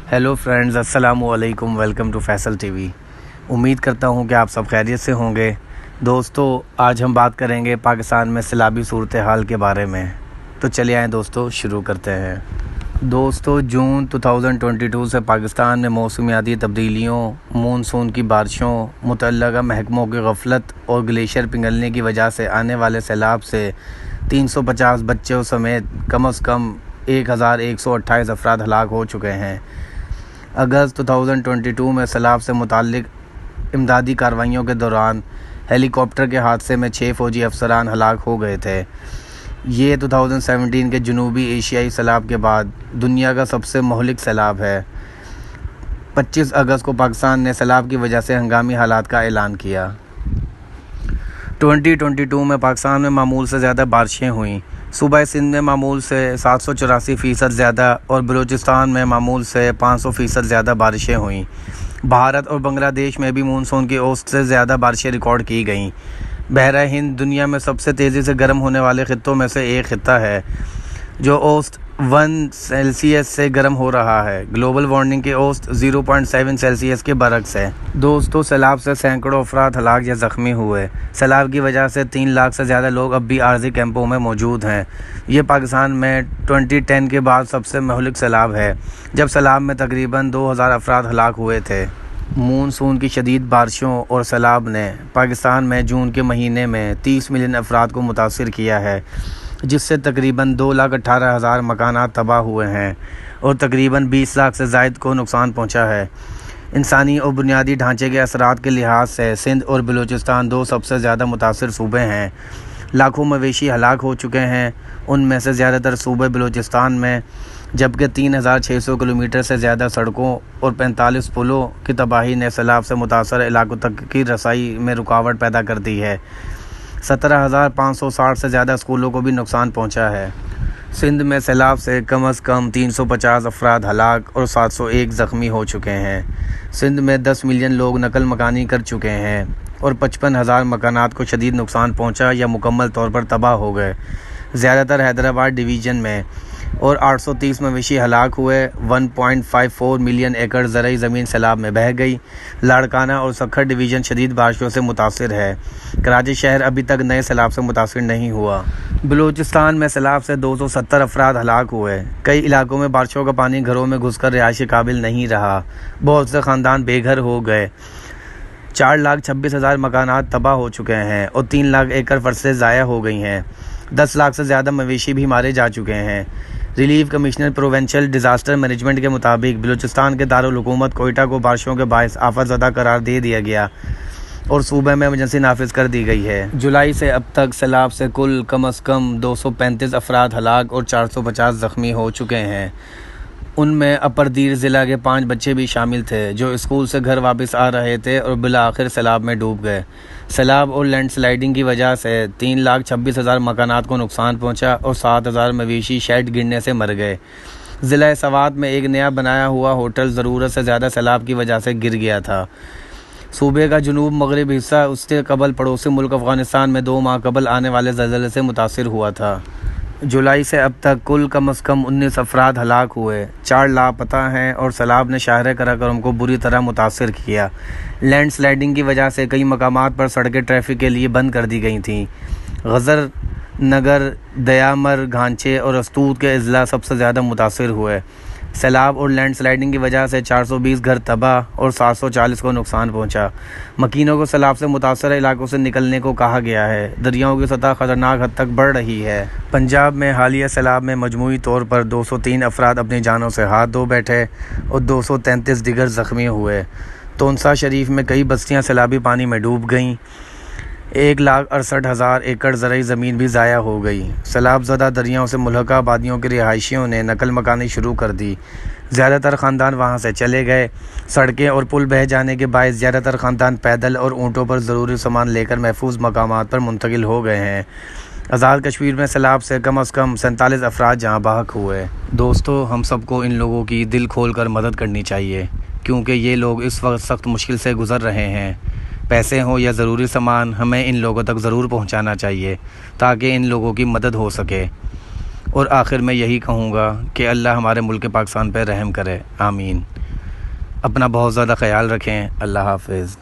Hello friends, अस्सलाम वालेकुम। Welcome to Faisal TV. उम्मीद करता हूँ कि आप सब खैरियत से होंगे। दोस्तों, आज हम बात करेंगे पाकिस्तान में सैलाबी सूरत हाल के बारे में। तो चलिए आएँ दोस्तों, शुरू करते हैं। दोस्तों, जून 2022 से पाकिस्तान में मौसमियाती तब्दीलियों, मानसून की बारिशों, मुतल्लका महकमों की गफलत और ग्लेशियर पिघलने की वजह से आने वाले सैलाब से 350 बच्चों समेत कम से कम 1128 अफराद हलाक हो चुके हैं। अगस्त 2022 में सैलाब से मुताल्लिक इमदादी कार्रवाइयों के दौरान हेलीकॉप्टर के हादसे में 6 फ़ौजी अफसरान हलाक हो गए थे। ये 2017 के जनूबी एशियाई सैलाब के बाद दुनिया का सबसे महलिक सैलाब है। 25 अगस्त को पाकिस्तान ने सैलाब की वजह से हंगामी हालात का ऐलान किया। 2022 में पाकिस्तान में मामूल से ज़्यादा बारिशें हुईं। सूबा सिंध में मामूल से 784% ज़्यादा और बलूचिस्तान में मामूल से 500% ज़्यादा बारिशें हुईं। भारत और बांग्लादेश में भी मानसून की औसत से ज़्यादा बारिशें रिकॉर्ड की गईं। बहरा हिंद दुनिया में सबसे तेज़ी से गर्म होने वाले ख़ित्तों में से एक ख़ित्ता है, जो औसत 1 सेल्सियस से गर्म हो रहा है। ग्लोबल वार्मिंग की औसत 0.7 सेल्सियस के बरक्स है। दोस्तों, सैलाब से सैकड़ों अफराद हलाक या ज़ख्मी हुए। सैलाब की वजह से 3 लाख से ज़्यादा लोग अब भी आर्जी कैंपों में मौजूद हैं। ये पाकिस्तान में 2010 के बाद सबसे महलिक सैलाब है, जब सैलाब में तकरीबन 2000 अफराद हलाक हुए थे। मानसून की शदीद बारिशों और सैलाब ने पाकिस्तान में जून के महीने में 30 मिलियन अफराद को मुतासिर किया है, जिससे तकरीबन 2,18,000 मकानात तबाह हुए हैं और तकरीबन 20 लाख से ज़ायद को नुकसान पहुंचा है। इंसानी और बुनियादी ढांचे के असरात के लिहाज से सिंध और बलूचिस्तान 2 सबसे ज़्यादा मुतासिर सूबे हैं। लाखों मवेशी हलाक हो चुके हैं, उनमें से ज़्यादातर सूबे बलूचिस्तान में, जबकि 3600 किलोमीटर से ज़्यादा सड़कों और 45 पुलों की तबाही ने सैलाब से मुतासर इलाकों तक की रसाई में रुकावट पैदा कर दी है। 17,560 से ज़्यादा स्कूलों को भी नुकसान पहुंचा है। सिंध में सैलाब से कम 350 अफराद हलाक और 701 ज़ख्मी हो चुके हैं। सिंध में 10 मिलियन लोग नकल मकानी कर चुके हैं और 55,000 मकानात को शदीद नुकसान पहुंचा या मुकम्मल तौर पर तबाह हो गए। ज़्यादातर हैदराबाद डिवीज़न में और 830 मवेशी हलाक हुए। 1.54 मिलियन एकड़ ज़रई ज़मीन सैलाब में बह गई। लाड़काना और सखर डिवीज़न शदीद बारिशों से मुतासिर है। कराची शहर अभी तक नए सैलाब से मुतासिर नहीं हुआ। बलूचिस्तान में सैलाब से 270 अफराद हलाक हुए। कई इलाकों में बारिशों का पानी घरों में घुसकर रिहाइश के काबिल नहीं रहा। बहुत से ख़ानदान बेघर हो गए। 4,26,000 मकानात तबाह हो चुके हैं और 3 लाख एकड़ फसलें ज़ाया हो गई हैं। 10 लाख से ज़्यादा मवेशी भी मारे जा चुके हैं। Relief commissioner provincial disaster management के मुताबिक बलूचिस्तान के दारुल हुकूमत कोयटा को बारिशों के बायस आफत ज़दा करार दे दिया गया और सूबे में इमरजेंसी नाफिज कर दी गई है। जुलाई से अब तक सैलाब से कुल कम से कम 235 अफराद हलाक और 450 ज़ख्मी हो चुके हैं। उनमें अपरदीर ज़िला के 5 बच्चे भी शामिल थे, जो स्कूल से घर वापस आ रहे थे और बिलाखिर सैलाब में डूब गए। सैलाब और लैंडस्लाइडिंग की वजह से 3,26,000 मकानात को नुकसान पहुंचा और 7,000 मवेशी शेड गिरने से मर गए। ज़िला सवात में एक नया बनाया हुआ होटल ज़रूरत से ज़्यादा सैलाब की वजह से गिर गया था। सूबे का जनूब मगरबी हिस्सा उससे कबल पड़ोसी मुल्क अफ़गानिस्तान में 2 माह कबल आने वाले ज़लज़ले से मुतासिर हुआ था। जुलाई से अब तक कुल कम से कम 19 अफराद हलाक हुए, 4 लापता हैं और सैलाब ने शहर कराकोरम को बुरी तरह मुतासिर किया। लैंडस्लाइडिंग की वजह से कई मकामात पर सड़कें ट्रैफिक के लिए बंद कर दी गई थीं। गज़र नगर, दयामर, घांचे और अस्तूत के अजला सबसे ज़्यादा मुतासिर हुए। सैलाब और लैंडस्लाइडिंग की वजह से 420 घर तबाह और 740 को नुकसान पहुंचा। मकीनों को सैलाब से मुतासर इलाकों से निकलने को कहा गया है। दरियाओं की सतह खतरनाक हद तक बढ़ रही है। पंजाब में हालिया सैलाब में मजमूई तौर पर 203 अफराद अपनी जानों से हाथ धो बैठे और 233 दिगर ज़ख्मी हुए। तोनसा शरीफ में कई बस्तियाँ सैलाबी पानी में डूब गईं। 1,68,000 एकड़ ज़रई ज़मीन भी ज़ाया हो गई। सैलाब ज़दा दरियाओं से मुल्हका आबादियों के रिहायशियों ने नकल मकानी शुरू कर दी। ज़्यादातर ख़ानदान वहाँ से चले गए। सड़कें और पुल बह जाने के बायस ज़्यादातर ख़ानदान पैदल और ऊँटों पर ज़रूरी सामान लेकर महफूज मकामात पर मुंतकिल हो गए हैं। आज़ाद कश्मीर में सैलाब से कम 47 अफराद जहाँ बहक हुए। दोस्तों, हम सबको इन लोगों की दिल खोल कर मदद करनी चाहिए, क्योंकि ये लोग इस वक्त सख्त मुश्किल से गुज़र रहे हैं। पैसे हो या ज़रूरी सामान, हमें इन लोगों तक ज़रूर पहुंचाना चाहिए ताकि इन लोगों की मदद हो सके। और आखिर में यही कहूँगा कि अल्लाह हमारे मुल्क पाकिस्तान पर रहम करे, आमीन। अपना बहुत ज़्यादा ख्याल रखें। अल्लाह हाफ़िज़।